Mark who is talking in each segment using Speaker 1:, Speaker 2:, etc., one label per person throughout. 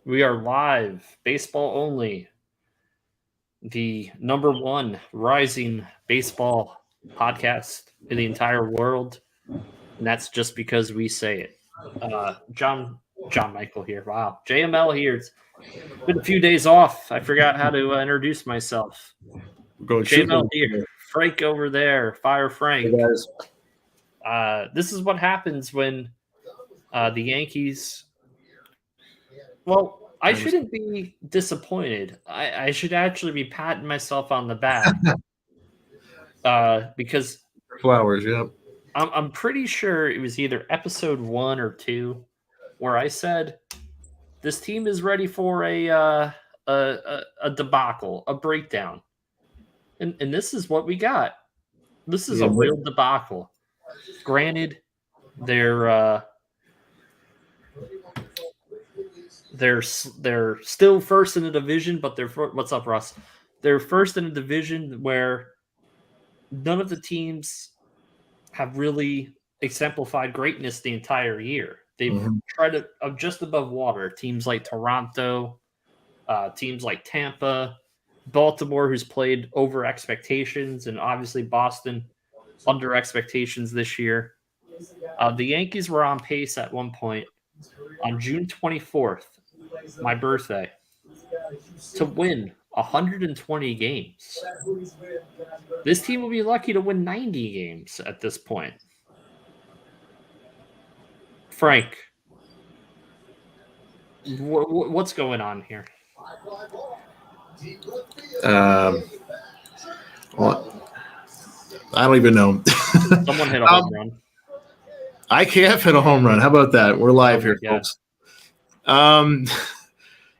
Speaker 1: We are live, baseball only, the number one rising baseball podcast in the entire world, and that's just because we say it. John Michael here. Wow, JML here. It's been a few days off. I forgot how to introduce myself.
Speaker 2: We're going
Speaker 1: JML
Speaker 2: shooting.
Speaker 1: here. Frank over there. Fire Frank.
Speaker 2: Hey guys.
Speaker 1: This is what happens when the Yankees. Well, I shouldn't be disappointed. I should actually be patting myself on the back because
Speaker 2: Flowers, yeah.
Speaker 1: I'm pretty sure it was either episode 1 or 2 where I said this team is ready for a debacle, a breakdown, and this is what we got. This is a real debacle. Granted, they're still first in the division, but what's up, Russ? They're first in a division where none of the teams have really exemplified greatness the entire year. They've tried to just above water. Teams like Toronto, teams like Tampa, Baltimore, who's played over expectations, and obviously Boston under expectations this year. The Yankees were on pace at one point on June 24th, my birthday, to win 120 games. This team will be lucky to win 90 games at this point. Frank, what's going on here?
Speaker 2: Well, I don't even know.
Speaker 1: Someone hit a home run.
Speaker 2: I can't hit a home run. How about that? We're live here, folks.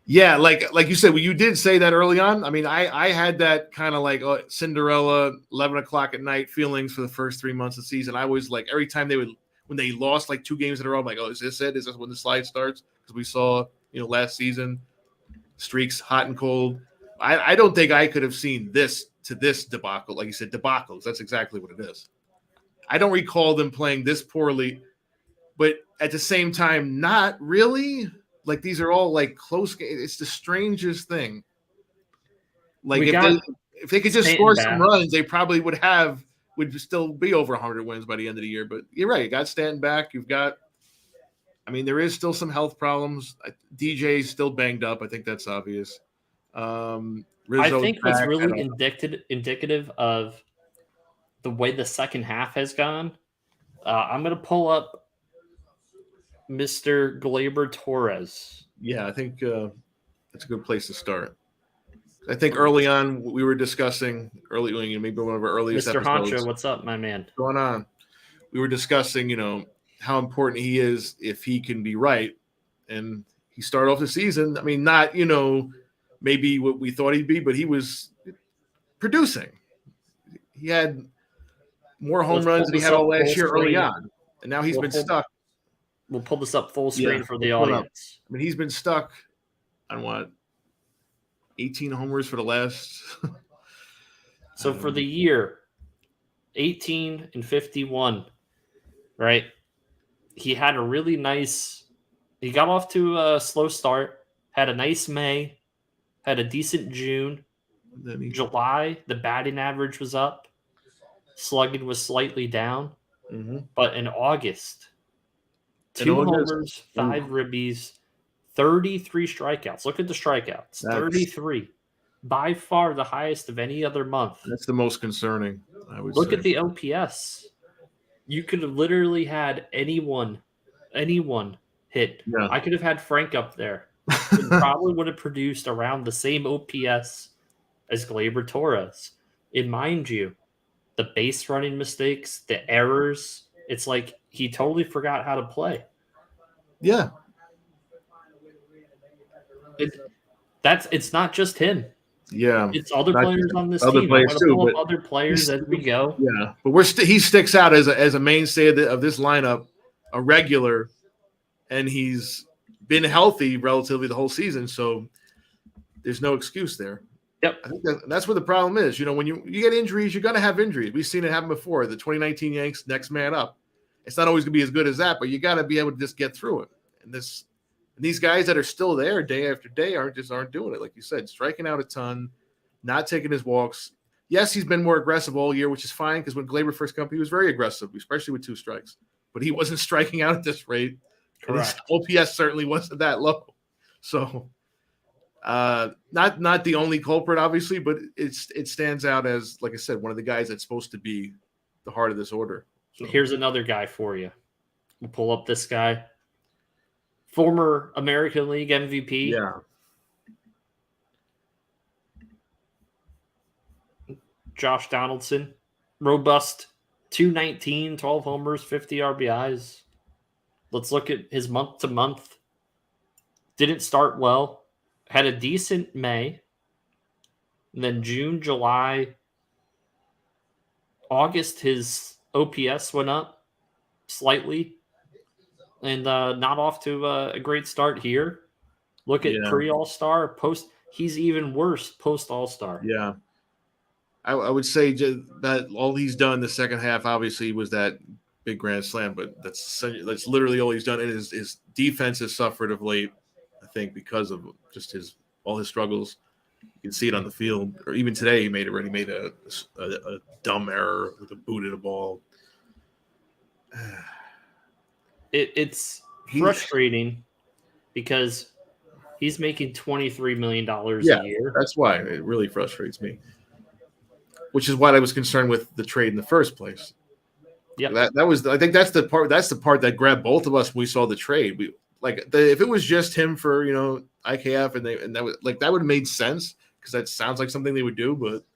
Speaker 2: Yeah, like you said, well, you did say that early on. I mean, I had that kind of like Cinderella, 11 o'clock at night feelings for the first 3 months of the season. I was like, every time when they lost like 2 games in a row, I'm like, oh, is this it? Is this when the slide starts? Because we saw, last season, streaks hot and cold. I don't think I could have seen this debacle. Like you said, debacles. That's exactly what it is. I don't recall them playing this poorly, but at the same time, not really. Like, these are all like close games. It's the strangest thing. Like, if they could just score some runs, they probably would still be over 100 wins by the end of the year. But you're right. You got Stanton back. There is still some health problems. DJ's still banged up. I think that's obvious.
Speaker 1: I think what's really indicative of the way the second half has gone, I'm going to pull up Mr. Gleyber Torres.
Speaker 2: Yeah, I think that's a good place to start. I think early on we were discussing maybe one of our earliest
Speaker 1: Mr.
Speaker 2: episodes.
Speaker 1: Honcho, what's up, my man?
Speaker 2: What's going on? We were discussing, how important he is if he can be right. And he started off the season, not, maybe what we thought he'd be, but he was producing. He had more home runs than he had all last year early on. And now he's been stuck.
Speaker 1: We'll pull this up full screen for the audience.
Speaker 2: He's been stuck on 18 homers for the last.
Speaker 1: So for the year, 18 and 51, right? He had a really nice. He got off to a slow start. Had a nice May. Had a decent June. July, the batting average was up. Slugging was slightly down. But in August, 2 homers, 5 ribbies, 33 strikeouts. Look at the strikeouts. 33. By far the highest of any other month.
Speaker 2: That's the most concerning, I would say.
Speaker 1: Look at the OPS. You could have literally had anyone hit. Yeah. I could have had Frank up there. It probably would have produced around the same OPS as Gleyber Torres. And mind you, the base running mistakes, the errors, it's like he totally forgot how to play.
Speaker 2: Yeah.
Speaker 1: It's not just him.
Speaker 2: Yeah.
Speaker 1: It's other players on this team.
Speaker 2: Players too,
Speaker 1: other players as we go.
Speaker 2: Yeah. But he sticks out as a mainstay of this lineup, a regular, and he's been healthy relatively the whole season, so there's no excuse there.
Speaker 1: Yep.
Speaker 2: I think that's what the problem is. When you get injuries, you're going to have injuries. We've seen it happen before. The 2019 Yanks, next man up. It's not always going to be as good as that, but you got to be able to just get through it. And this And these guys that are still there day after day aren't doing it. Like you said, striking out a ton, not taking his walks. Yes, he's been more aggressive all year, which is fine because when Glaber first came up, he was very aggressive, especially with 2 strikes. But he wasn't striking out at this rate.
Speaker 1: Correct.
Speaker 2: And his OPS certainly wasn't that low. So not the only culprit, obviously, but it stands out as, like I said, one of the guys that's supposed to be the heart of this order. So.
Speaker 1: Here's another guy for you. We'll pull up this guy. Former American League MVP.
Speaker 2: Yeah.
Speaker 1: Josh Donaldson. Robust 219, 12 homers, 50 RBIs. Let's look at his month to month. Didn't start well. Had a decent May. And then June, July, August, his OPS went up slightly. And not off to a great start here. Look at pre-All-Star, post. He's even worse post-All-Star.
Speaker 2: Yeah. I would say that all he's done the second half, obviously, was that big grand slam, but that's literally all he's done. And his defense has suffered of late, I think, because of just all his struggles. You can see it on the field. Or even today, he already made a dumb error with a boot at a ball.
Speaker 1: It's frustrating because he's making $23 million a year.
Speaker 2: That's why it really frustrates me. Which is why I was concerned with the trade in the first place.
Speaker 1: Yeah,
Speaker 2: that was. I think that's the part. That's the part that grabbed both of us when we saw the trade. If it was just him for IKF and that would have made sense because that sounds like something they would do. But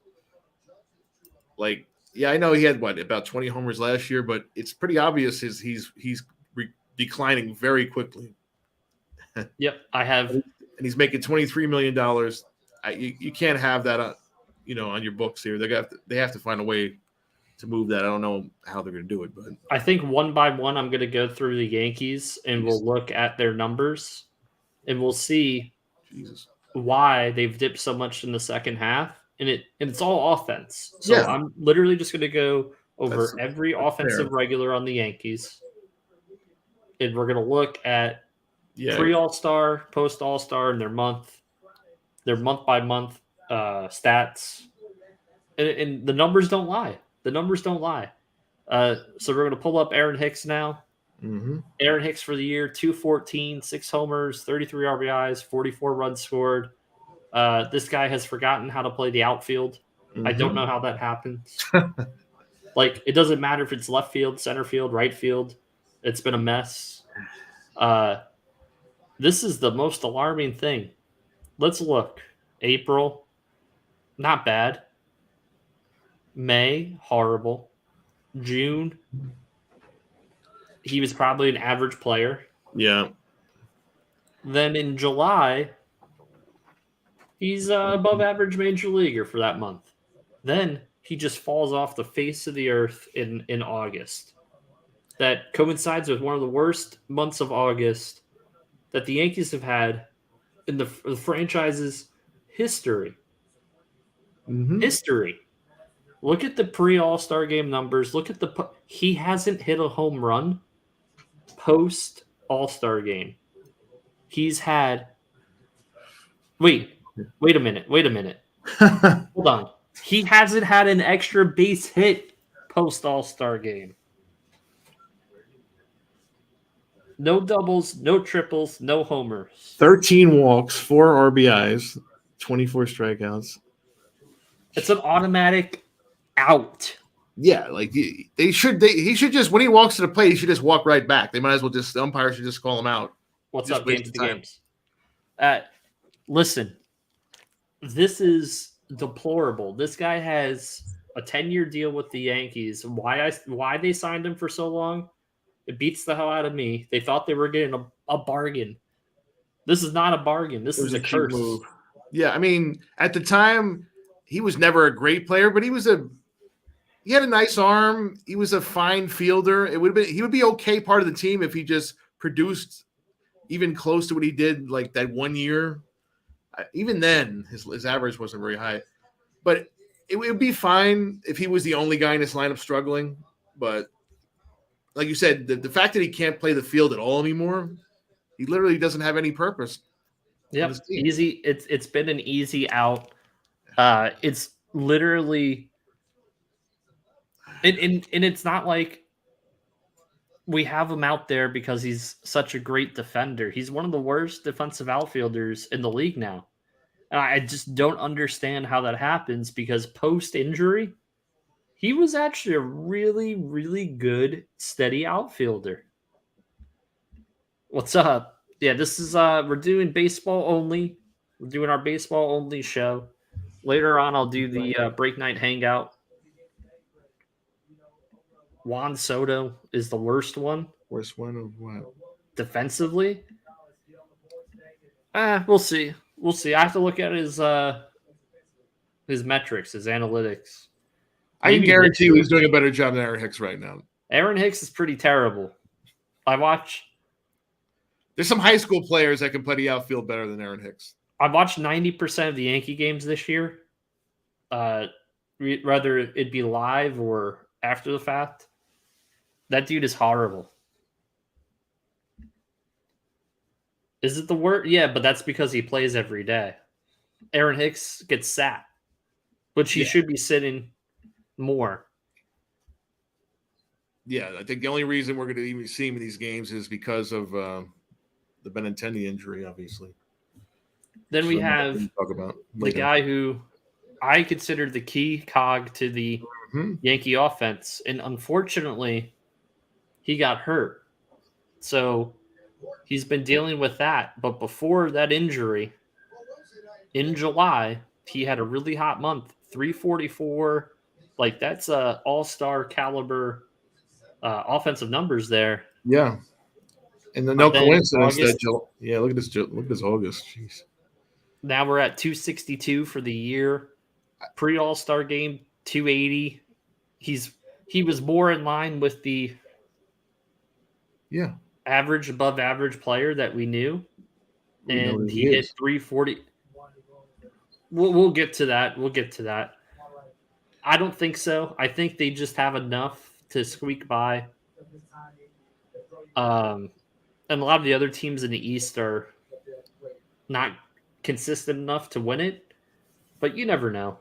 Speaker 2: I know he had about 20 homers last year, but it's pretty obvious he's declining very quickly.
Speaker 1: Yep, I have,
Speaker 2: and he's making $23 million. You can't have that on your books here. They have to find a way to move that. I don't know how they're going to do it, but
Speaker 1: I think one by one, I'm going to go through the Yankees and we'll look at their numbers and we'll see why they've dipped so much in the second half. And it's all offense. So I'm literally just going to go over every offensive regular on the Yankees. And we're going to look at pre-All-Star, post-All-Star, and their month-by-month stats. And the numbers don't lie. The numbers don't lie. So we're going to pull up Aaron Hicks now.
Speaker 2: Mm-hmm.
Speaker 1: Aaron Hicks for the year, 214, 6 homers, 33 RBIs, 44 runs scored. This guy has forgotten how to play the outfield. Mm-hmm. I don't know how that happens. It doesn't matter if it's left field, center field, right field. It's been a mess. This is the most alarming thing. Let's look. April, not bad. May, horrible. June, he was probably an average player.
Speaker 2: Yeah.
Speaker 1: Then in July, he's above average major leaguer for that month. Then he just falls off the face of the earth in August. That coincides with one of the worst months of August that the Yankees have had in the franchise's history.
Speaker 2: Mm-hmm.
Speaker 1: History. Look at the pre-All-Star game numbers. Look at he hasn't hit a home run post-All-Star game. He's had Wait a minute. Hold on. He hasn't had an extra base hit post-All-Star game. No doubles, no triples, no homers.
Speaker 2: 13 walks, 4 RBIs, 24 strikeouts.
Speaker 1: It's an automatic out.
Speaker 2: Yeah, he should just, when he walks to the plate, he should just walk right back. They might as well the umpire should just call him out.
Speaker 1: What's
Speaker 2: just
Speaker 1: up, Games to Games? Listen, this is deplorable. This guy has a 10-year deal with the Yankees. Why they signed him for so long? It beats the hell out of me. They thought they were getting a bargain. This is not a bargain. This is a curse. Move.
Speaker 2: Yeah, I mean, at the time, he was never a great player, but he had a nice arm. He was a fine fielder. He would be okay part of the team if he just produced even close to what he did that 1 year. Even then, his average wasn't very high. But it would be fine if he was the only guy in this lineup struggling. But like you said, the fact that he can't play the field at all anymore, He literally doesn't have any purpose.
Speaker 1: Yep, easy. It's been an easy out. It's literally, and it's not like we have him out there because he's such a great defender. He's one of the worst defensive outfielders in the league now. And I just don't understand how that happens because post injury, he was actually a really, really good, steady outfielder. What's up? Yeah, this is we're doing baseball only. We're doing our baseball only show. Later on, I'll do the break night hangout. Juan Soto is the worst one.
Speaker 2: Worst one of what?
Speaker 1: Defensively? We'll see. We'll see. I have to look at his metrics, his analytics.
Speaker 2: I can guarantee you he's doing a better job than Aaron Hicks right now.
Speaker 1: Aaron Hicks is pretty terrible.
Speaker 2: There's some high school players that can play the outfield better than Aaron Hicks.
Speaker 1: I watched 90% of the Yankee games this year. Whether it be live or after the fact. That dude is horrible. Is it the word? Yeah, but that's because he plays every day. Aaron Hicks gets sat, which he should be sitting more.
Speaker 2: Yeah, I think the only reason we're going to even see him in these games is because of the Benintendi injury, obviously.
Speaker 1: Then we have the guy who I consider the key cog to the Yankee offense, and unfortunately, he got hurt. So he's been dealing with that. But before that injury, in July, he had a really hot month, 344. Like, that's a all-star caliber offensive numbers there.
Speaker 2: Yeah. And then no coincidence that look at this August. Jeez.
Speaker 1: Now we're at 262 for the year. Pre-All-Star game, 280. He was more in line with the average, above average player that we knew. And he hit 340. We'll get to that. I don't think so. I think they just have enough to squeak by. And a lot of the other teams in the East are not consistent enough to win it, but you never know.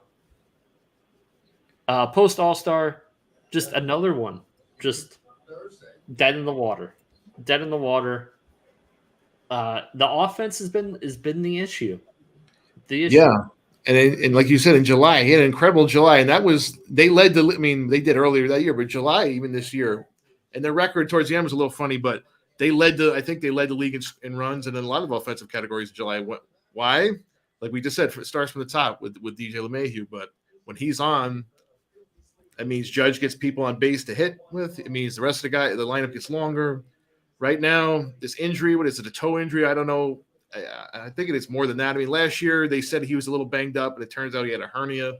Speaker 1: Post All-Star, just another one, just dead in the water. The offense has been the issue.
Speaker 2: Yeah. And like you said, in July, he had an incredible July, and they led the. I mean, they did earlier that year, but July, even this year, and their record towards the end was a little funny, but I think they led the league in runs and in a lot of offensive categories in July. Why? Like we just said, it starts from the top with DJ LeMahieu, but when he's on, that means Judge gets people on base to hit with. It means the rest of the lineup gets longer. Right now, this injury, what is it, a toe injury? I don't know. I think it is more than that. I mean, last year they said he was a little banged up, and it turns out he had a hernia.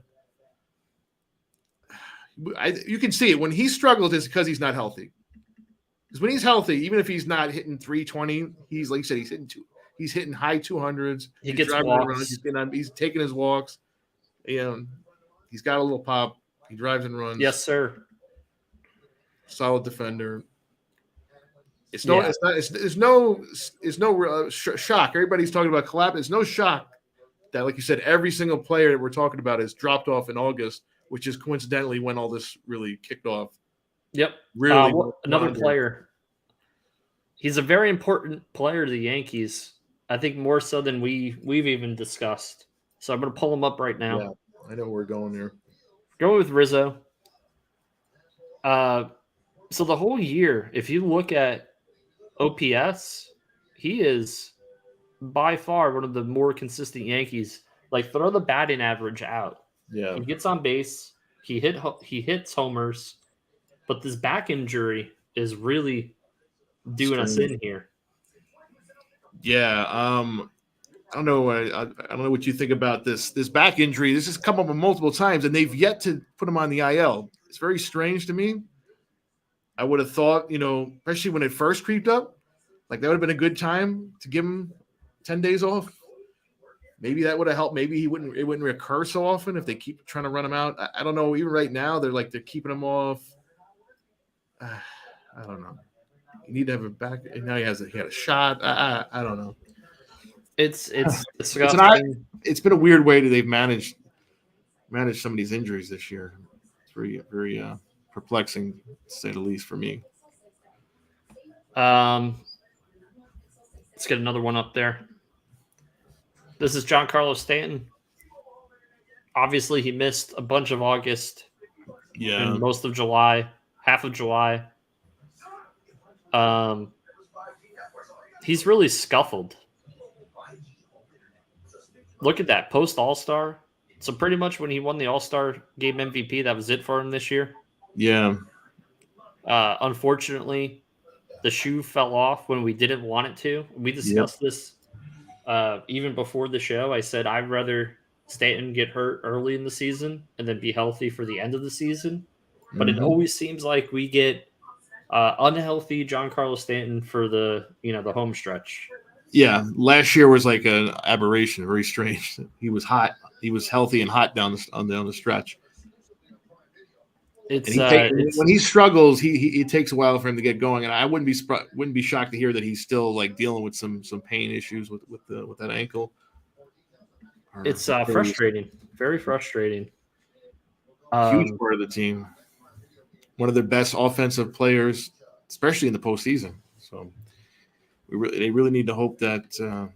Speaker 2: You can see it. When he struggles, it's because he's not healthy. Because when he's healthy, even if he's not hitting 320, he's, like you said, he's hitting high 200s.
Speaker 1: He gets walks.
Speaker 2: He's taking his walks. He's got a little pop. He drives and runs.
Speaker 1: Yes, sir.
Speaker 2: Solid defender. It's no shock. Everybody's talking about collapse. It's no shock that, like you said, every single player that we're talking about has dropped off in August, which is coincidentally when all this really kicked off.
Speaker 1: Yep.
Speaker 2: Really,
Speaker 1: another player. He's a very important player to the Yankees. I think more so than we've even discussed. So I'm going to pull him up right now.
Speaker 2: Yeah, I know where we're going here.
Speaker 1: Going with Rizzo. So the whole year, if you look at OPS, he is by far one of the more consistent Yankees. Like, throw the batting average out.
Speaker 2: Yeah,
Speaker 1: he gets on base. He hits homers, but this back injury is really doing us in here.
Speaker 2: Yeah, I don't know. I don't know what you think about this back injury. This has come up multiple times, and they've yet to put him on the IL. It's very strange to me. I would have thought, especially when it first creeped up, like that would have been a good time to give him 10 days off. Maybe that would have helped. Maybe it wouldn't recur so often if they keep trying to run him out. I don't know. Even right now, they're keeping him off. I don't know. You need to have a back. And now he had a shot. I don't know.
Speaker 1: It's
Speaker 2: It's been a weird way that they've managed some of these injuries this year. It's very perplexing, to say the least, for me.
Speaker 1: Let's get another one up there. This is Giancarlo Stanton. Obviously, he missed a bunch of August and most of July, half of July. He's really scuffled. Look at that post All-Star. So pretty much when he won the All-Star Game MVP, that was it for him this year.
Speaker 2: Yeah.
Speaker 1: Unfortunately, the shoe fell off when we didn't want it to. We discussed this even before the show. I said I'd rather Stanton get hurt early in the season and then be healthy for the end of the season. But it always seems like we get unhealthy Giancarlo Stanton for the home stretch.
Speaker 2: Yeah, last year was like an aberration, very strange. He was hot. He was healthy and hot down the stretch. When he struggles, it takes a while for him to get going, and I wouldn't be shocked to hear that he's still like dealing with some pain issues with that ankle.
Speaker 1: It's frustrating, very frustrating.
Speaker 2: Huge part of the team, one of their best offensive players, especially in the postseason. So they really need to hope that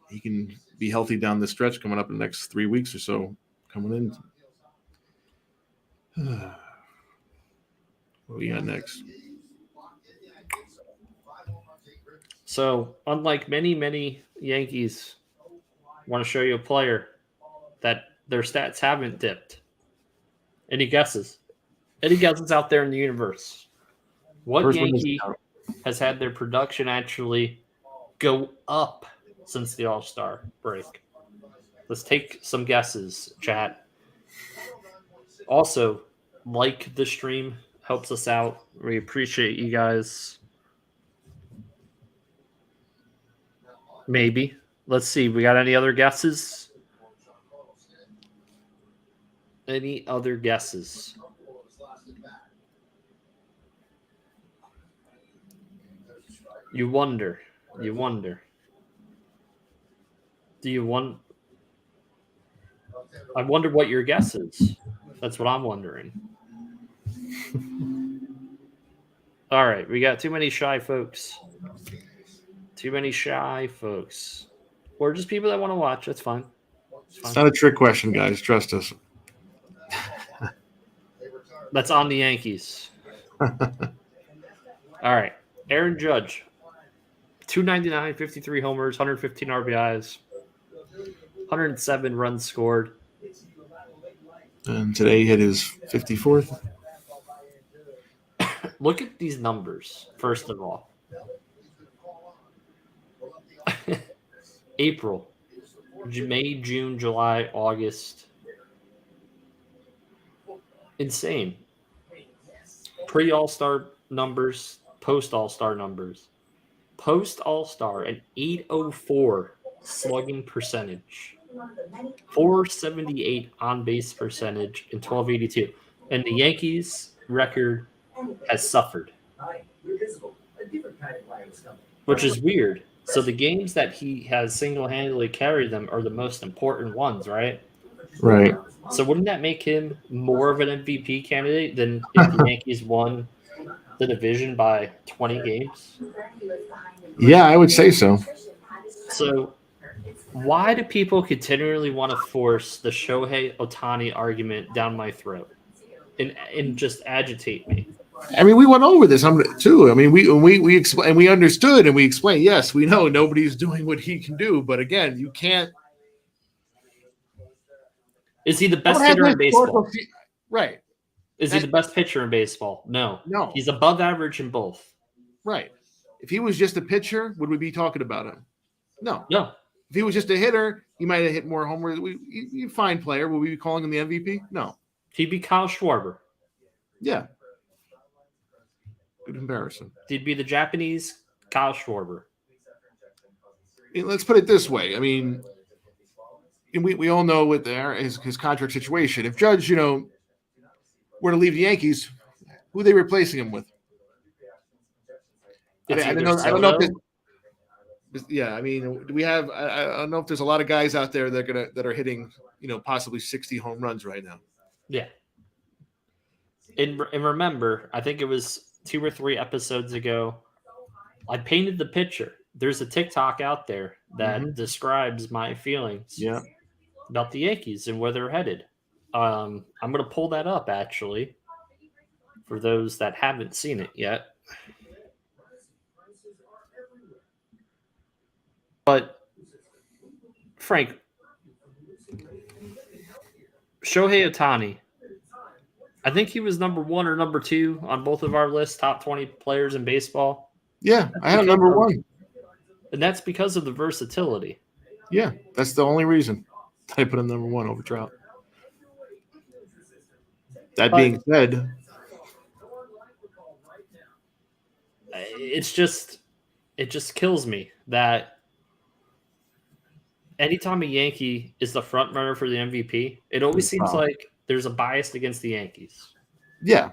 Speaker 2: he can be healthy down the stretch coming up in the next 3 weeks or so. Coming in. What we got next?
Speaker 1: So, unlike many Yankees, I want to show you a player that their stats haven't dipped. Any guesses? Any guesses out there in the universe? What Yankee has had their production actually go up since the All-Star break? Let's take some guesses, chat. Also, like the stream, helps us out. We appreciate you guys. Maybe. Let's see. We got any other guesses? Any other guesses? You wonder. Do you want? I wonder what your guess is. That's what I'm wondering. All right, we got too many shy folks. Or just people that want to watch. That's fine.
Speaker 2: It's not a trick question, guys. Trust us.
Speaker 1: That's on the Yankees. All right. Aaron Judge. 299, 53 homers, 115 RBIs, 107 runs scored.
Speaker 2: And today he hit his 54th.
Speaker 1: Look at these numbers, first of all. April, May, June, July, August. Insane. Pre-All-Star numbers, post-All-Star numbers. Post-All-Star, an 804 slugging percentage. 478 on-base percentage, and 1282. And the Yankees record has suffered. Which is weird. So the games that he has single-handedly carried them are the most important ones, right?
Speaker 2: Right.
Speaker 1: So wouldn't that make him more of an MVP candidate than if the Yankees won the division by 20 games?
Speaker 2: Yeah, I would say so.
Speaker 1: So why do people continually want to force the Shohei Ohtani argument down my throat and just agitate me?
Speaker 2: I mean, we went over this too. I mean, we explained, we understood, and we explained. Yes, we know nobody's doing what he can do, but again, you can't.
Speaker 1: Is he the best hitter in baseball?
Speaker 2: Right.
Speaker 1: Is he the best pitcher in baseball? No. He's above average in both.
Speaker 2: Right. If he was just a pitcher, would we be talking about him? No. If he was just a hitter, he might have hit more homers. He's a fine player. Would we be calling him the MVP? No.
Speaker 1: He'd be Kyle Schwarber.
Speaker 2: Yeah. Good comparison.
Speaker 1: He'd be the Japanese Kyle Schwarber.
Speaker 2: Let's put it this way. I mean, we all know with his contract situation. If Judge, were to leave the Yankees, who are they replacing him with?
Speaker 1: It's
Speaker 2: I
Speaker 1: either
Speaker 2: don't know if
Speaker 1: Soto.
Speaker 2: yeah, I mean, do we have? I don't know if there's a lot of guys out there that are hitting, possibly 60 home runs right now.
Speaker 1: Yeah. And remember, I think it was 2 or 3 episodes ago, I painted the picture. There's a TikTok out there that describes my feelings
Speaker 2: Yeah.
Speaker 1: about the Yankees and where they're headed. I'm going to pull that up actually for those that haven't seen it yet. But Frank, Shohei Ohtani, I think he was number 1 or number 2 on both of our lists, top 20 players in baseball.
Speaker 2: Yeah, I had number 1.
Speaker 1: And that's because of the versatility.
Speaker 2: Yeah, that's the only reason I put him number 1 over Trout. That being said,
Speaker 1: it just kills me that anytime a Yankee is the front runner for the MVP, it always seems like there's a bias against the Yankees.
Speaker 2: Yeah.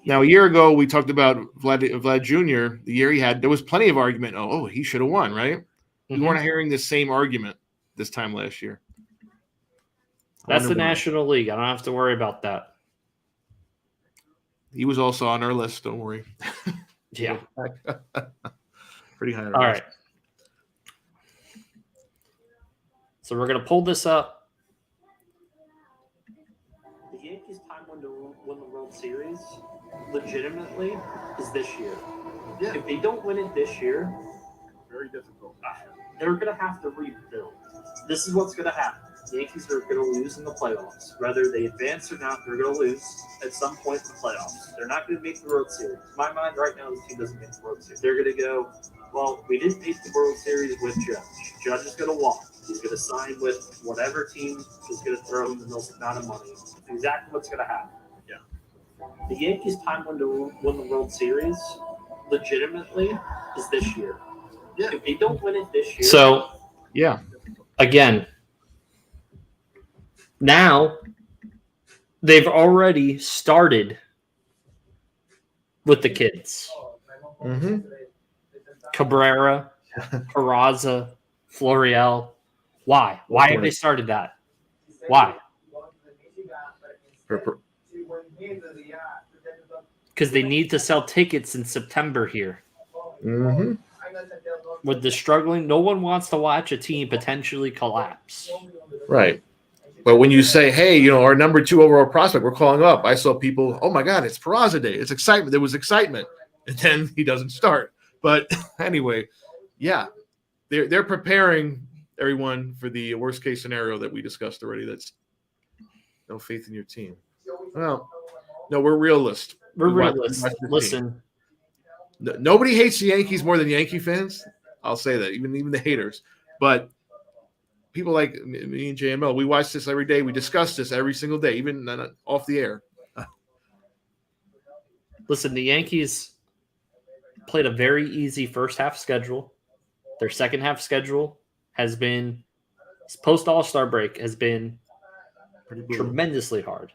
Speaker 2: Now, a year ago, we talked about Vlad Jr., the year he had. There was plenty of argument. Oh, he should have won, right? We weren't hearing the same argument this time last year.
Speaker 1: That's the National League. I don't have to worry about that.
Speaker 2: He was also on our list. Don't worry.
Speaker 1: Yeah.
Speaker 2: Pretty high.
Speaker 1: All right. So we're going to pull this up. The Yankees' time to win the World Series legitimately is this year. Yeah. If they don't win it this year,
Speaker 2: very difficult.
Speaker 1: They're going to have to rebuild. This is what's going to happen. The Yankees are going to lose in the playoffs. Whether they advance or not, they're going to lose at some point in the playoffs. They're not going to make the World Series. In my mind right now, this team doesn't make the World Series. They're going to go, well, we didn't make the World Series with Judge. Judge is going to walk. He's going to sign with whatever team is going to throw him the most amount of money. That's exactly what's going to happen. Yeah. The Yankees' time to win the World Series legitimately is this year. Yeah. If they don't win it this year. So,
Speaker 2: yeah.
Speaker 1: Again, now they've already started with the kids. Cabrera, Peraza, Florial. Why? Why have they started that? Why? Because they need to sell tickets in September here. With the struggling, no one wants to watch a team potentially collapse.
Speaker 2: Right. But when you say, hey, our number 2 overall prospect, we're calling up. I saw people, oh my God, it's Peraza Day. It's excitement. There was excitement. And then he doesn't start. But anyway, yeah, they're preparing everyone for the worst case scenario that we discussed already. That's no faith in your team. Well, no, we're realists.
Speaker 1: We're realists. Listen.
Speaker 2: Nobody hates the Yankees more than Yankee fans. I'll say that, even the haters. But people like me and JML, we watch this every day. We discuss this every single day, even off the air.
Speaker 1: Listen, the Yankees played a very easy first half schedule. Their second half schedule has been, post All-Star break, has been tremendously hard.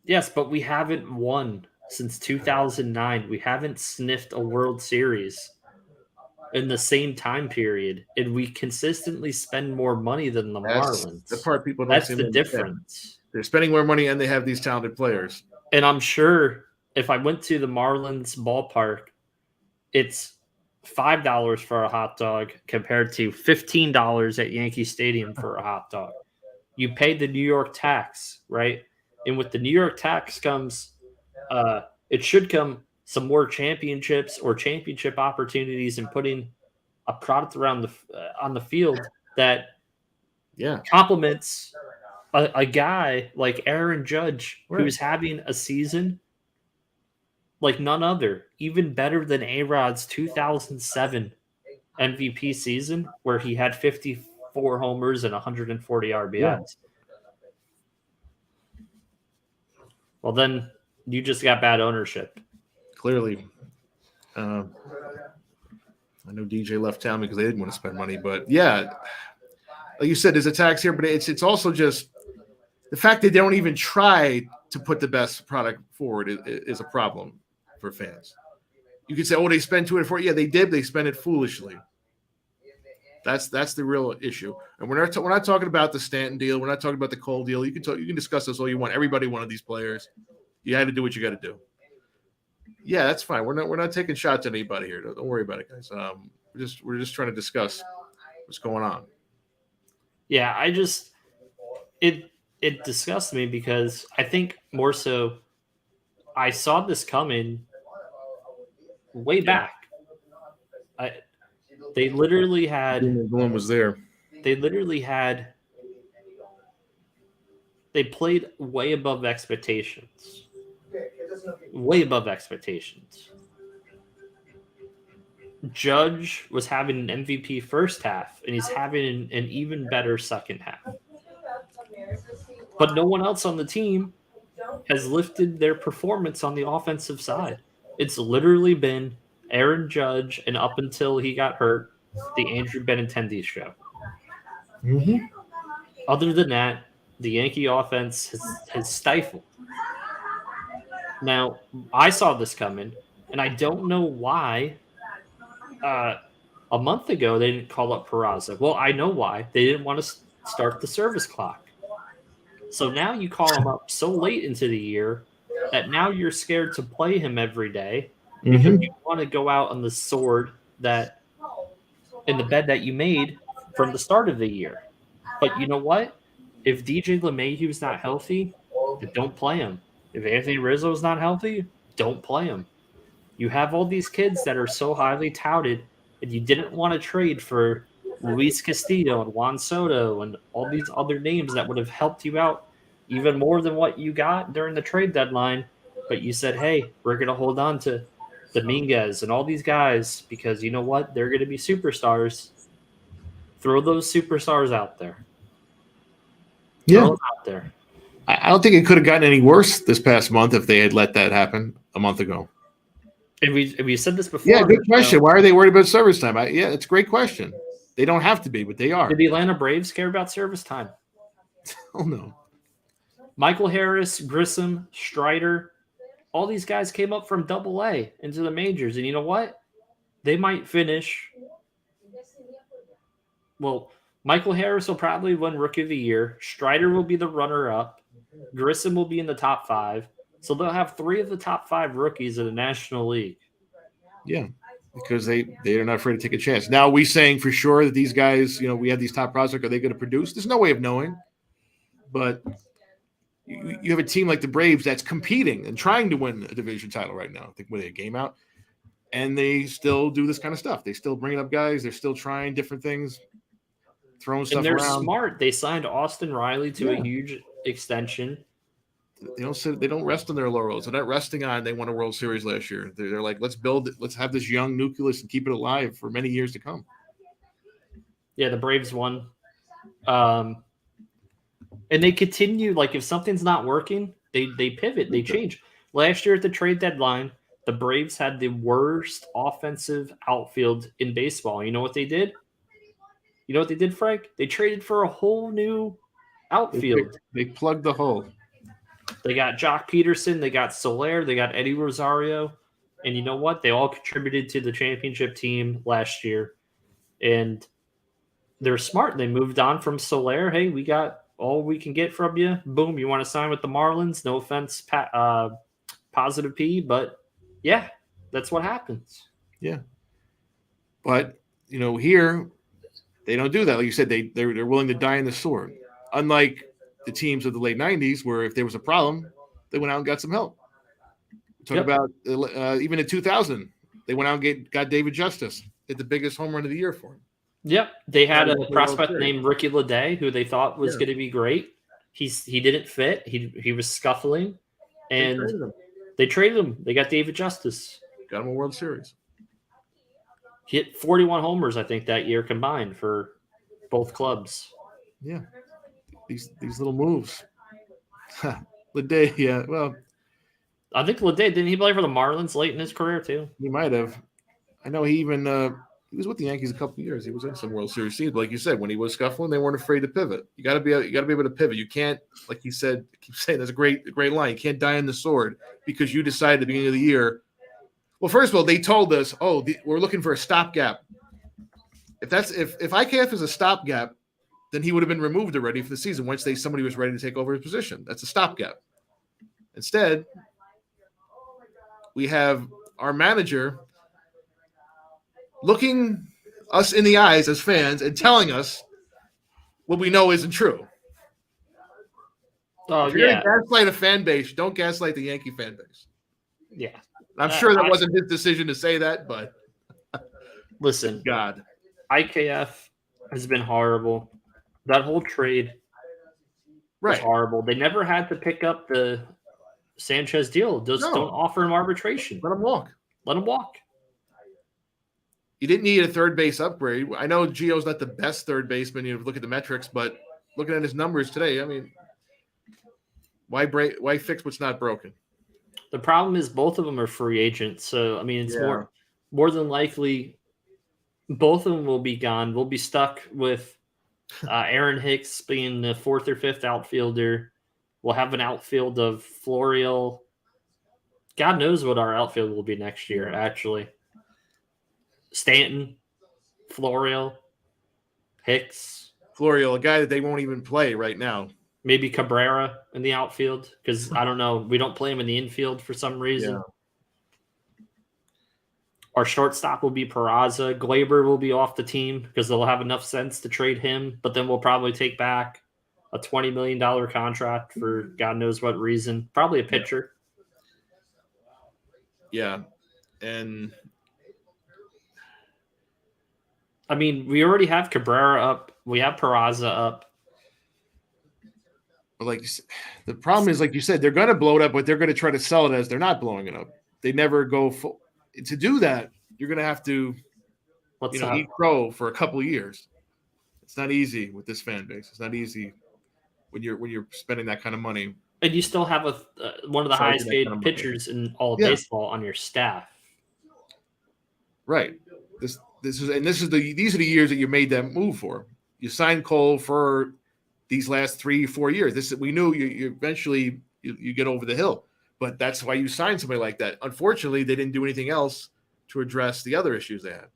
Speaker 1: Yes, but we haven't won since 2009. We haven't sniffed a World Series in the same time period, and we consistently spend more money than the Marlins.
Speaker 2: The part people don't
Speaker 1: That's the difference.
Speaker 2: They're spending more money, and they have these talented players.
Speaker 1: And I'm sure if I went to the Marlins ballpark, it's $5 for a hot dog compared to $15 at Yankee Stadium for a hot dog. You pay the New York tax, right? And with the New York tax comes, it should come some more championships or championship opportunities and putting a product around on the field that complements a guy like Aaron Judge, who's having a season like none other, even better than A-Rod's 2007 MVP season, where he had 54 homers and 140 RBIs. Yeah. Well, then you just got bad ownership.
Speaker 2: Clearly. I know DJ left town because they didn't want to spend money, but yeah, like you said, there's a tax here, but it's also just the fact that they don't even try to put the best product forward is a problem for fans. You could say, "Oh, they spent 2 and 4." Yeah, they did. They spent it foolishly. That's the real issue. And we're not talking about the Stanton deal. We're not talking about the Cole deal. You can discuss this all you want. Everybody wanted these players. You had to do what you got to do. Yeah, that's fine. We're not taking shots at anybody here. Don't worry about it, guys. We're just trying to discuss what's going on.
Speaker 1: Yeah, it disgusts me because I think more so I saw this coming way back. They literally had
Speaker 2: one was there.
Speaker 1: They played way above expectations. Way above expectations. Judge was having an MVP first half, and he's having an even better second half. But no one else on the team has lifted their performance on the offensive side. It's literally been Aaron Judge, and up until he got hurt, the Andrew Benintendi show.
Speaker 2: Mm-hmm.
Speaker 1: Other than that, the Yankee offense has stifled. Now, I saw this coming, and I don't know why a month ago they didn't call up Peraza. Well, I know why. They didn't want to start the service clock. So now you call him up so late into the year that now you're scared to play him every day because you want to go out on the sword that in the bed that you made from the start of the year. But you know what? If DJ LeMahieu's not healthy, then don't play him. If Anthony Rizzo's not healthy, don't play him. You have all these kids that are so highly touted, and you didn't want to trade for Luis Castillo and Juan Soto and all these other names that would have helped you out even more than what you got during the trade deadline. But you said, hey, we're going to hold on to Dominguez and all these guys because you know what? They're going to be superstars. Throw those superstars out there.
Speaker 2: Yeah.
Speaker 1: Throw them out there.
Speaker 2: I don't think it could have gotten any worse this past month if they had let that happen a month ago.
Speaker 1: And we said this before.
Speaker 2: Yeah, good question. Why are they worried about service time? Yeah, it's a great question. They don't have to be, but they are.
Speaker 1: Did the Atlanta Braves care about service time?
Speaker 2: Oh, no.
Speaker 1: Michael Harris, Grissom, Strider, all these guys came up from Double-A into the majors. And you know what? They might finish. Well, Michael Harris will probably win Rookie of the Year. Strider will be the runner-up. Grissom will be in the top 5. So they'll have 3 of the top 5 rookies in the National League.
Speaker 2: Yeah, because they're not afraid to take a chance. Now, are we saying for sure that these guys, we have these top prospects, are they going to produce? There's no way of knowing. But you have a team like the Braves that's competing and trying to win a division title right now. I think they're a game out. And they still do this kind of stuff. They still bring up guys. They're still trying different things, throwing stuff around. And
Speaker 1: they're smart. They signed Austin Riley to a huge extension.
Speaker 2: They don't rest on their laurels. They're not resting on they won a World Series last year. They're like, let's build it. Let's have this young nucleus and keep it alive for many years to come.
Speaker 1: Yeah, the Braves won. And they continue, like if something's not working, they pivot, they change. Last year at the trade deadline, the Braves had the worst offensive outfield in baseball. You know what they did? You know what they did, Frank? They traded for a whole new outfield.
Speaker 2: They plugged the hole.
Speaker 1: They got Jock Peterson, they got Soler, they got Eddie Rosario. And you know what? They all contributed to the championship team last year. And they're smart. They moved on from Soler. Hey, we got all we can get from you. Boom, you want to sign with the Marlins? No offense, positive P, but yeah, that's what happens.
Speaker 2: Yeah. But, here, they don't do that. Like you said, they're willing to die in the sword. Unlike the teams of the late 90s, where if there was a problem, they went out and got some help. Talk about even in 2000, they went out and got David Justice, hit the biggest home run of the year for him.
Speaker 1: Yep, they had a prospect named Ricky Leday, who they thought was going to be great. He didn't fit. He was scuffling, and they traded him. They got David Justice.
Speaker 2: Got him a World Series.
Speaker 1: He hit 41 homers, I think, that year combined for both clubs.
Speaker 2: Yeah. These little moves. Leday, yeah. Well,
Speaker 1: I think Leday, didn't he play for the Marlins late in his career too?
Speaker 2: He might have. I know he even he was with the Yankees a couple of years. He was in some World Series teams. But like you said, when he was scuffling, they weren't afraid to pivot. You got to be able to pivot. You can't, like you said, keep saying that's a great line. You can't die in the sword because you decided at the beginning of the year Well, first of all, they told us, we're looking for a stopgap. If IKF is a stopgap, then he would have been removed already for the season once somebody was ready to take over his position. That's a stopgap. Instead, we have our manager looking us in the eyes as fans and telling us what we know isn't true.
Speaker 1: Oh,
Speaker 2: if you're going to gaslight a fan base, don't gaslight the Yankee fan base.
Speaker 1: Yeah.
Speaker 2: I'm sure that wasn't his decision to say that, but
Speaker 1: listen,
Speaker 2: God,
Speaker 1: IKF has been horrible. That whole trade was horrible. They never had to pick up the Sanchez deal. Just don't offer him arbitration.
Speaker 2: Let him walk.
Speaker 1: Let him walk.
Speaker 2: You didn't need a third base upgrade. I know Gio's not the best third baseman. You look at the metrics, but looking at his numbers today, I mean, why fix what's not broken?
Speaker 1: The problem is both of them are free agents. So, I mean, it's more than likely both of them will be gone. We'll be stuck with Aaron Hicks being the fourth or fifth outfielder. We'll have an outfield of Florial. God knows what our outfield will be next year, actually. Stanton, Florial, Hicks.
Speaker 2: Florial, a guy that they won't even play right now.
Speaker 1: Maybe Cabrera in the outfield because, I don't know, we don't play him in the infield for some reason. Yeah. Our shortstop will be Peraza. Glaber will be off the team because they'll have enough sense to trade him, but then we'll probably take back a $20 million contract for God knows what reason. Probably a pitcher.
Speaker 2: Yeah. And
Speaker 1: I mean, we already have Cabrera up. We have Peraza up.
Speaker 2: Like the problem is, like you said, they're going to blow it up, but they're going to try to sell it as they're not blowing it up. They never go full. To do that, you're going to have to, eat crow for a couple of years. It's not easy with this fan base. It's not easy when you're spending that kind of money.
Speaker 1: And you still have one of the highest paid pitchers in all of baseball on your staff.
Speaker 2: Right. These are the years that you made that move for. You signed Cole for these last 3-4 years. We knew you eventually you get over the hill, but that's why you signed somebody like that. Unfortunately, they didn't do anything else to address the other issues they had.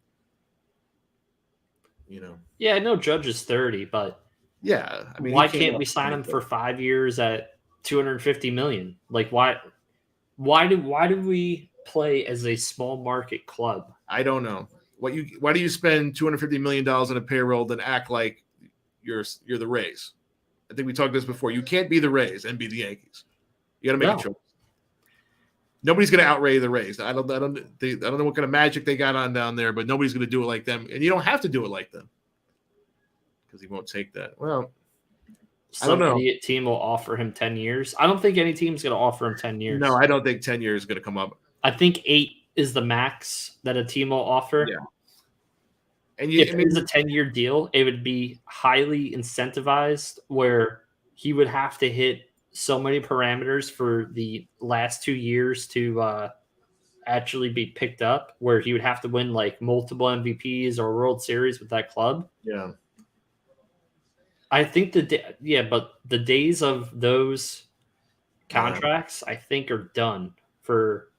Speaker 1: Yeah, I know Judge is 30, but
Speaker 2: yeah, I mean,
Speaker 1: why can't we sign him for 5 years at $250 million? Like, why do we play as a small market club?
Speaker 2: I don't know. Why do you spend $250 million on a payroll then act like you're the Rays? I think we talked this before. You can't be the Rays and be the Yankees. You got to make a choice. Nobody's going to outrate the Rays. I don't know what kind of magic they got on down there, but nobody's going to do it like them, and you don't have to do it like them because he won't take that. Well, I don't know.
Speaker 1: Idiot team will offer him 10 years. I don't think any team's going to offer him 10 years.
Speaker 2: No, I don't think 10 years is going to come up.
Speaker 1: I think 8 is the max that a team will offer.
Speaker 2: Yeah. And
Speaker 1: if it was a 10-year deal, it would be highly incentivized where he would have to hit so many parameters for the last 2 years to actually be picked up, where he would have to win like multiple MVPs or World Series with that club.
Speaker 2: Yeah.
Speaker 1: I think but the days of those contracts, I think, are done for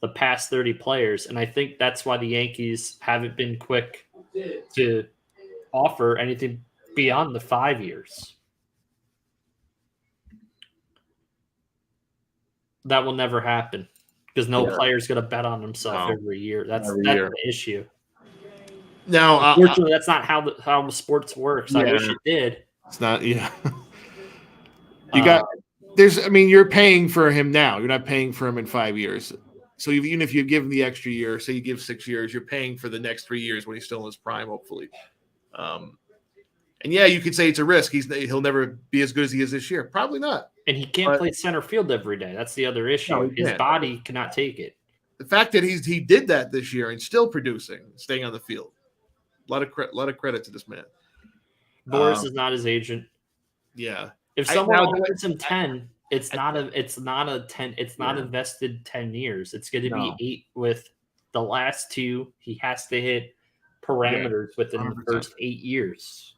Speaker 1: the past 30 players. And I think that's why the Yankees haven't been quick to offer anything beyond the 5 years. That will never happen because no player's going to bet on himself every year. That's the issue.
Speaker 2: Now,
Speaker 1: unfortunately, that's not how sports works. I wish it did.
Speaker 2: It's not. Yeah. You're paying for him now. You're not paying for him in 5 years. So even if you give him the extra year, say you give 6 years, you're paying for the next 3 years when he's still in his prime, hopefully. And you could say it's a risk. He'll never be as good as he is this year. Probably not.
Speaker 1: And he can't play center field every day. That's the other issue.
Speaker 2: No,
Speaker 1: his body cannot take it.
Speaker 2: The fact that he did that this year and still producing, staying on the field, a lot of credit to this man.
Speaker 1: Boris is not his agent.
Speaker 2: Yeah.
Speaker 1: If someone offers him 10, it's not invested 10 years. It's going to be 8 with the last 2. He has to hit parameters within 100%. The first 8 years.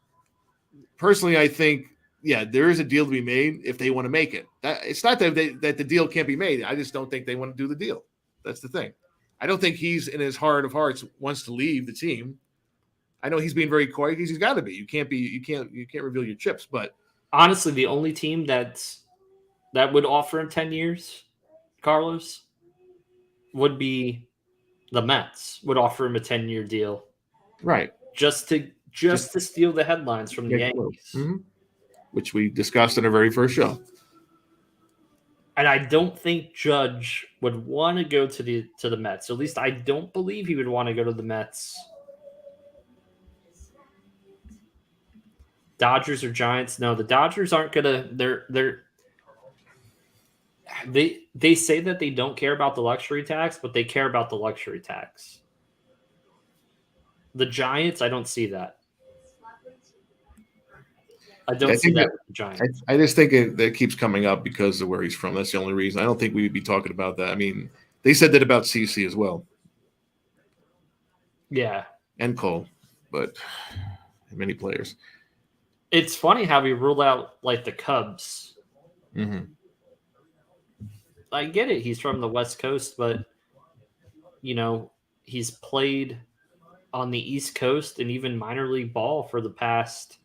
Speaker 2: Personally, I think, there is a deal to be made if they want to make it. It's not that the deal can't be made. I just don't think they want to do the deal. That's the thing. I don't think he's in his heart of hearts wants to leave the team. I know he's being very quiet because he's got to be. You can't reveal your chips. But
Speaker 1: honestly, the only team that would offer him 10 years, Carlos, would be the Mets. Would offer him a 10-year deal,
Speaker 2: right,
Speaker 1: just to steal the headlines from the Yankees,
Speaker 2: which we discussed in our very first show.
Speaker 1: And I don't think Judge would want to go to the Mets. At least I don't believe he would want to go to the Mets. Dodgers or Giants? No, the Dodgers aren't gonna. They say that they don't care about the luxury tax, but they care about the luxury tax. The Giants, I don't see that. I don't see that with the Giants.
Speaker 2: I just think that keeps coming up because of where he's from. That's the only reason. I don't think we'd be talking about that. I mean, they said that about CC as well.
Speaker 1: Yeah.
Speaker 2: And Cole, but many players.
Speaker 1: It's funny how we ruled out like the Cubs.
Speaker 2: Mm-hmm.
Speaker 1: I get it. He's from the West Coast, but he's played on the East Coast and even minor league ball for the past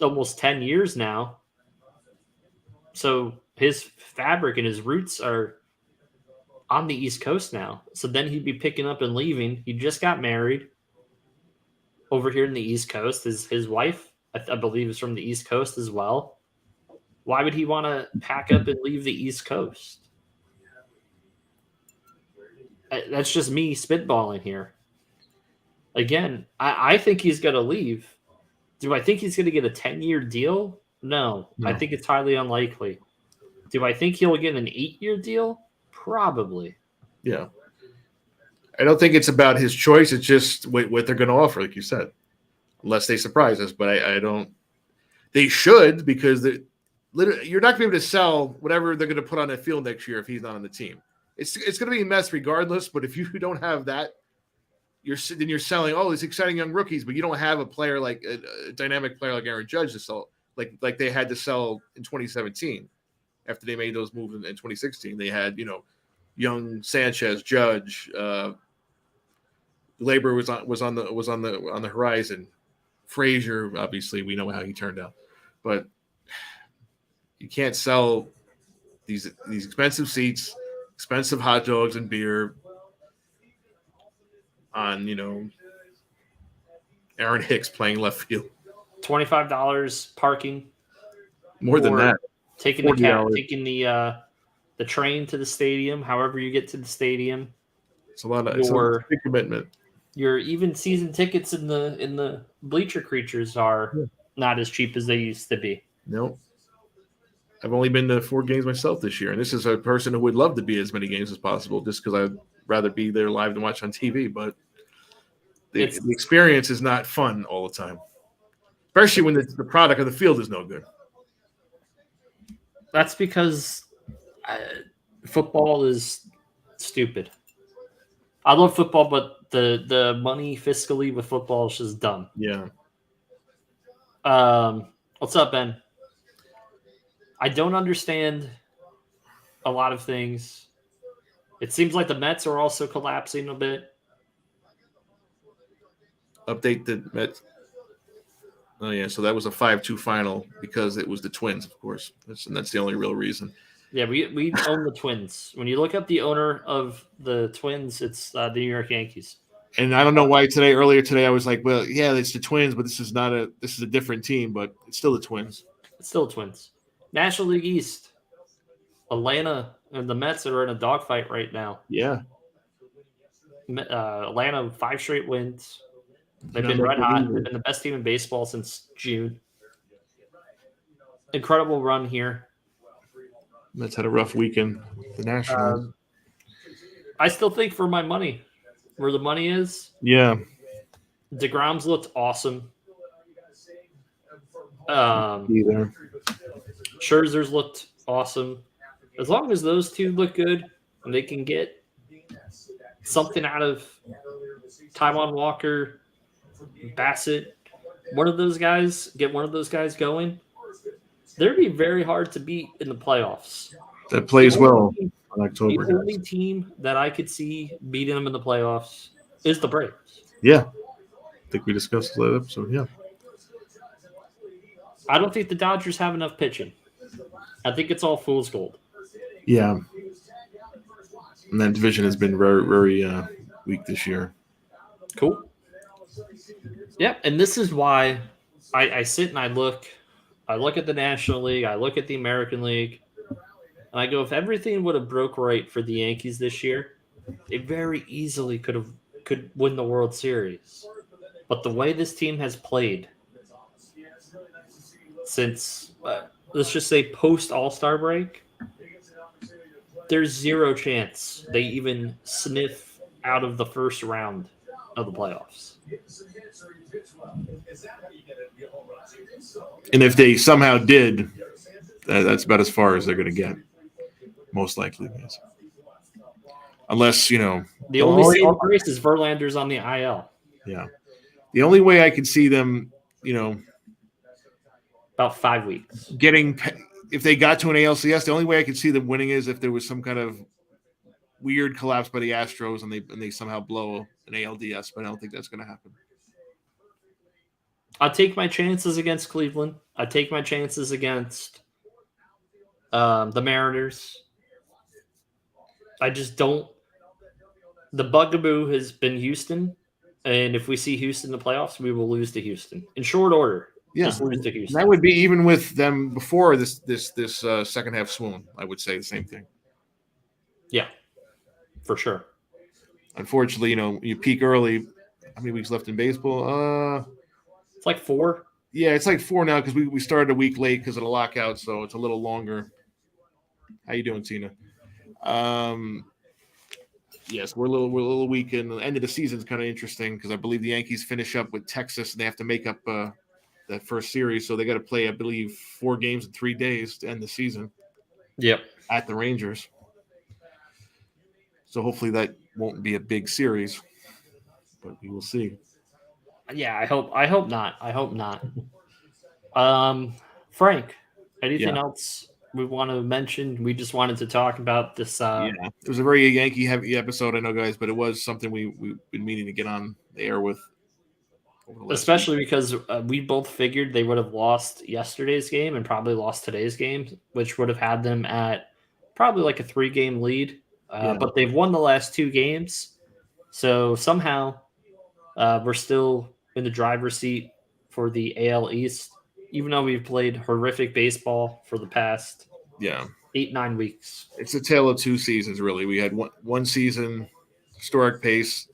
Speaker 1: almost 10 years now. So his fabric and his roots are on the East Coast now. So then he'd be picking up and leaving. He just got married over here in the East Coast. His wife, I believe, is from the East Coast as well. Why would he want to pack up and leave the East Coast? That's just me spitballing here. Again, I think he's going to leave. Do I think he's going to get a 10-year deal? No, I think it's highly unlikely. Do I think he'll get an 8-year deal? Probably.
Speaker 2: Yeah. I don't think it's about his choice. It's just what they're going to offer, like you said, unless they surprise us. But I don't. They should, because you're not going to be able to sell whatever they're going to put on the field next year if he's not on the team. It's going to be a mess regardless. But if you don't have that, you're selling all these exciting young rookies, but you don't have a player like a dynamic player like Aaron Judge to sell, like they had to sell in 2017 after they made those moves in 2016. They had young Sanchez, Judge, Labor was on the horizon. Frazier, obviously, we know how he turned out, but you can't sell these expensive seats, expensive hot dogs and beer on Aaron Hicks playing left field.
Speaker 1: $25 parking.
Speaker 2: More than that.
Speaker 1: Taking the train to the stadium, however you get to the stadium.
Speaker 2: It's a lot of it's a big commitment.
Speaker 1: Your even season tickets in the bleacher creatures are not as cheap as they used to be.
Speaker 2: Nope. I've only been to 4 games myself this year, and this is a person who would love to be as many games as possible, just because I'd rather be there live than watch on TV. But the experience is not fun all the time, especially when the product of the field is no good.
Speaker 1: That's because football is stupid. I love football, but the money fiscally with football is just dumb.
Speaker 2: Yeah.
Speaker 1: What's up, Ben? I don't understand a lot of things. It seems like the Mets are also collapsing a bit.
Speaker 2: Update the Mets. Oh, yeah, so that was a 5-2 final because it was the Twins, of course. That's the only real reason.
Speaker 1: Yeah, we own the Twins. When you look up the owner of the Twins, it's the New York Yankees.
Speaker 2: And I don't know why earlier today, I was like, well, yeah, it's the Twins, but this is a different team, but it's still the Twins.
Speaker 1: It's still the Twins. National League East. Atlanta and the Mets are in a dogfight right now.
Speaker 2: Yeah.
Speaker 1: Atlanta, 5 straight wins. They've been red hot. They've been the best team in baseball since June. Incredible run here.
Speaker 2: Mets had a rough weekend. The Nationals.
Speaker 1: I still think for my money, where the money is.
Speaker 2: Yeah.
Speaker 1: DeGrom's looked awesome. Scherzer's looked awesome. As long as those two look good and they can get something out of Taijuan Walker, Bassett, one of those guys going, they'd be very hard to beat in the playoffs.
Speaker 2: That plays well. on October.
Speaker 1: The only team that I could see beating them in the playoffs is the Braves.
Speaker 2: Yeah. I think we discussed this last episode. Yeah.
Speaker 1: I don't think the Dodgers have enough pitching. I think it's all fool's gold.
Speaker 2: Yeah. And that division has been very, very weak this year.
Speaker 1: Cool. Yeah, and this is why I sit and I look at the National League, I look at the American League, and I go, if everything would have broke right for the Yankees this year, they very easily could win the World Series. But the way this team has played since, let's just say post All-Star break, there's zero chance they even sniff out of the first round of the playoffs.
Speaker 2: And if they somehow did, that's about as far as they're going to get, most likely. Yes. Unless,
Speaker 1: the only saving grace is Verlander's on the IL.
Speaker 2: Yeah. The only way I could see them,
Speaker 1: about 5 weeks.
Speaker 2: Getting, if they got to an ALCS, the only way I could see them winning is if there was some kind of weird collapse by the Astros and they somehow blow an ALDS, but I don't think that's going to happen.
Speaker 1: I take my chances against Cleveland. I take my chances against the Mariners. I just don't. The bugaboo has been Houston, and if we see Houston in the playoffs, we will lose to Houston in short order.
Speaker 2: Yeah,
Speaker 1: just lose to Houston.
Speaker 2: That would be even with them before this second half swoon. I would say the same thing.
Speaker 1: Yeah, for sure.
Speaker 2: Unfortunately, you peak early. How many weeks left in baseball?
Speaker 1: It's like 4.
Speaker 2: Yeah, it's like 4 now because we started a week late because of the lockout, so it's a little longer. How you doing, Tina? Yes, we're a little weak, and the end of the season is kind of interesting because I believe the Yankees finish up with Texas and they have to make up that first series, so they got to play, I believe, 4 games in 3 days to end the season.
Speaker 1: Yep.
Speaker 2: At the Rangers. So hopefully that won't be a big series, but we will see.
Speaker 1: Yeah, I hope not. I hope not. Frank, anything else we want to mention? We just wanted to talk about this.
Speaker 2: It was a very Yankee heavy episode, I know, guys, but it was something we've been meaning to get on the air with.
Speaker 1: Especially because we both figured they would have lost yesterday's game and probably lost today's game, which would have had them at probably like a 3-game lead. But they've won the last 2 games. So somehow we're still in the driver's seat for the AL East, even though we've played horrific baseball for the past 8-9 weeks.
Speaker 2: It's a tale of 2 seasons, really. We had one season historic pace,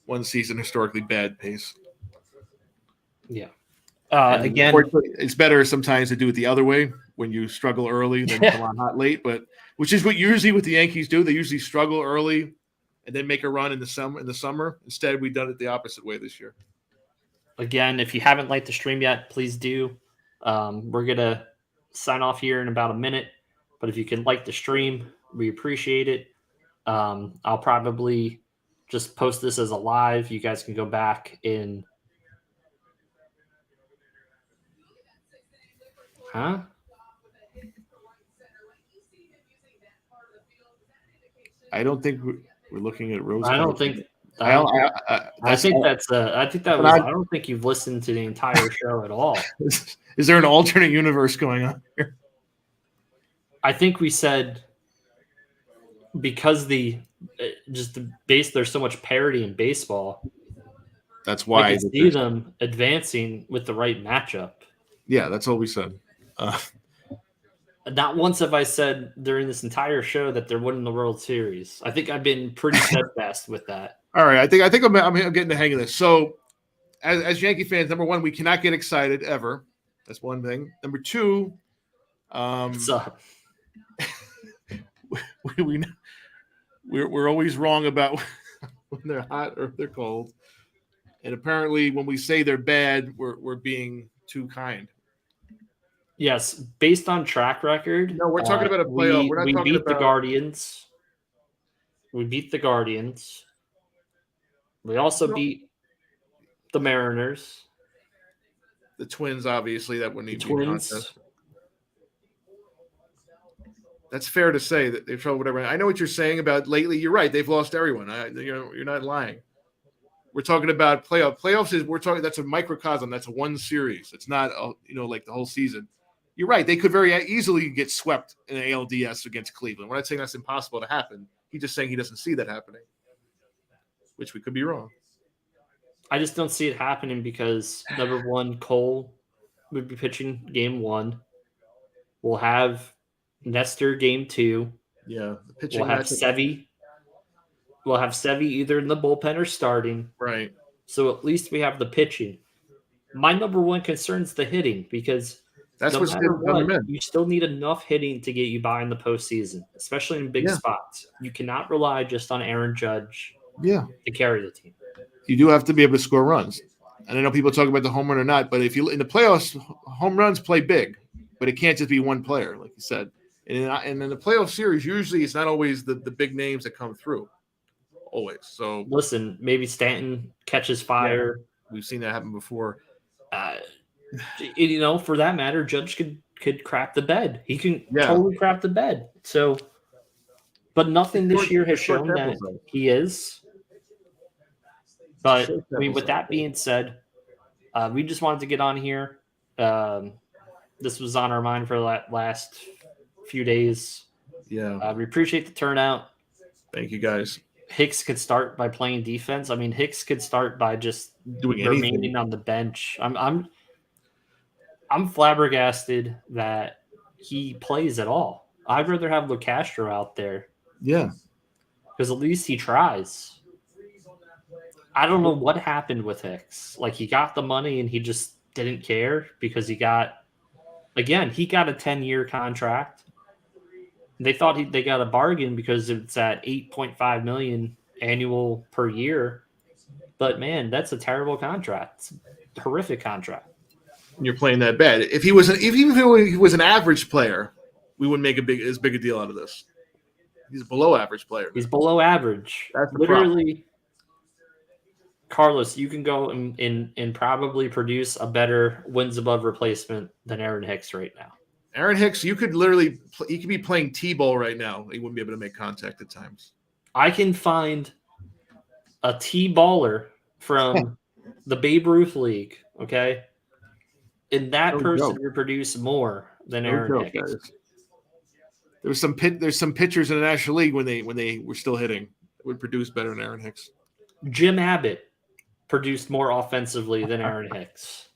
Speaker 2: one season historically bad pace.
Speaker 1: Yeah. Again,
Speaker 2: it's better sometimes to do it the other way when you struggle early than come on hot late, but which is what usually what the Yankees do. They usually struggle early and then make a run in the summer. Instead, we've done it the opposite way this year.
Speaker 1: Again, if you haven't liked the stream yet, please do. We're going to sign off here in about a minute, but if you can like the stream, we appreciate it. I'll probably just post this as a live. You guys can go back in. Huh?
Speaker 2: I don't think we're looking at Rose.
Speaker 1: I don't think.
Speaker 2: I
Speaker 1: think I don't think you've listened to the entire show at all.
Speaker 2: Is there an alternate universe going on here?
Speaker 1: I think we said because there's so much parity in baseball.
Speaker 2: That's why
Speaker 1: I can see them advancing with the right matchup.
Speaker 2: Yeah, that's all we said.
Speaker 1: Not once have I said during this entire show that they're winning the World Series. I think I've been pretty steadfast with that.
Speaker 2: All right, I think I'm getting the hang of this. So, as Yankee fans, number one, we cannot get excited ever. That's one thing. Number two,
Speaker 1: What's up?
Speaker 2: we're always wrong about when they're hot or if they're cold, and apparently when we say they're bad, we're being too kind.
Speaker 1: Yes, based on track record.
Speaker 2: No, we're talking about a playoff.
Speaker 1: We beat the Guardians. We beat the Guardians. We also beat the Mariners.
Speaker 2: The Twins, obviously, that wouldn't even
Speaker 1: be a contest.
Speaker 2: That's fair to say that they've trouble whatever. I know what you're saying about lately. You're right. They've lost everyone. You're not lying. We're talking about playoffs. We're talking. That's a microcosm. That's a one series. It's not like the whole season. You're right. They could very easily get swept in an ALDS against Cleveland. We're not saying that's impossible to happen. He's just saying he doesn't see that happening, which we could be wrong.
Speaker 1: I just don't see it happening because number one, Cole would be pitching game 1. We'll have Nestor game 2.
Speaker 2: Yeah, the pitching.
Speaker 1: We'll have Sevy. We'll have Sevy either in the bullpen or starting.
Speaker 2: Right.
Speaker 1: So at least we have the pitching. My number one concern is the hitting because
Speaker 2: that's
Speaker 1: no
Speaker 2: what's
Speaker 1: matter what, you still need enough hitting to get you by in the postseason, especially in big spots. You cannot rely just on Aaron Judge to carry the team.
Speaker 2: You do have to be able to score runs. And I know people talk about the home run or not, but if you in the playoffs, home runs play big, but it can't just be one player, like you said. And in the playoff series, usually it's not always the big names that come through. Always. So
Speaker 1: listen, maybe Stanton catches fire.
Speaker 2: Yeah, we've seen that happen before.
Speaker 1: For that matter, Judge could crap the bed. He can totally crap the bed. So, but nothing this year has shown that he is. But I mean, with that being said, we just wanted to get on here. This was on our mind for the last few days.
Speaker 2: Yeah,
Speaker 1: we appreciate the turnout.
Speaker 2: Thank you, guys.
Speaker 1: Hicks could start by playing defense. I mean, Hicks could start by just
Speaker 2: doing
Speaker 1: remaining
Speaker 2: anything
Speaker 1: on the bench. I'm flabbergasted that he plays at all. I'd rather have LeCastro out there.
Speaker 2: Yeah,
Speaker 1: because at least he tries. I don't know what happened with Hicks. Like he got the money and he just didn't care because he got a 10-year contract. They thought they got a bargain because it's at $8.5 million annual per year. But man, that's a terrible contract. It's a horrific contract.
Speaker 2: You're playing that bad. If he was an average player, we wouldn't make as big a deal out of this. He's a below average player.
Speaker 1: He's below average.
Speaker 2: That's the
Speaker 1: literally.
Speaker 2: problem.
Speaker 1: Carlos, you can go and probably produce a better wins above replacement than Aaron Hicks right now.
Speaker 2: Aaron Hicks, you could be playing T-ball right now. He wouldn't be able to make contact at times.
Speaker 1: I can find a T-baller from the Babe Ruth League, okay? And that person would produce more than Aaron Hicks.
Speaker 2: Guys. There's some pitchers in the National League when they were still hitting would produce better than Aaron Hicks.
Speaker 1: Jim Abbott produced more offensively than Aaron Hicks.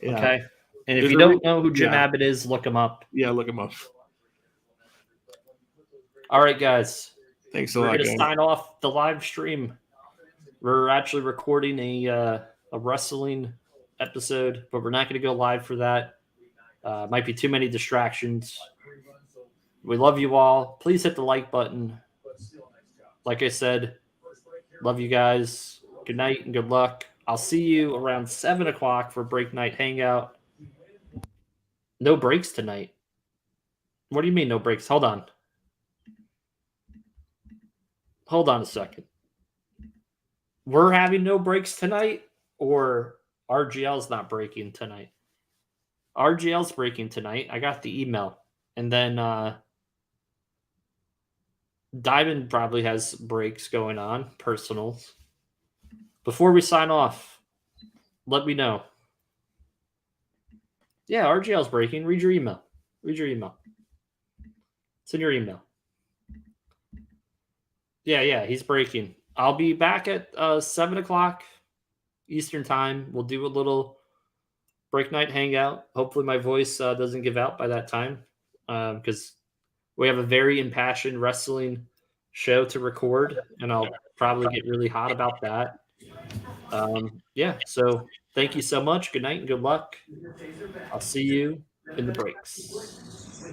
Speaker 2: Yeah.
Speaker 1: Okay? And if you don't know who Jim Abbott is, look him up.
Speaker 2: Yeah, look him up.
Speaker 1: All right, guys.
Speaker 2: Thanks a
Speaker 1: lot.
Speaker 2: We're
Speaker 1: going to sign off the live stream. We're actually recording a wrestling episode, but we're not going to go live for that. Might be too many distractions. We love you all. Please hit the like button. Like I said, love you guys. Good night and good luck. I'll see you around 7 o'clock for Break Night Hangout. No breaks tonight. What do you mean no breaks? Hold on. Hold on a second. We're having no breaks tonight, or RGL's not breaking tonight? RGL's breaking tonight. I got the email. And then Diamond probably has breaks going on, personals. Before we sign off, let me know. Yeah, RGL's breaking. Read your email. It's in your email. Yeah, he's breaking. I'll be back at 7 o'clock Eastern time. We'll do a little Break Night Hangout. Hopefully my voice doesn't give out by that time because we have a very impassioned wrestling show to record, and I'll probably get really hot about that. So thank you so much. Good night and good luck. I'll see you in the breaks.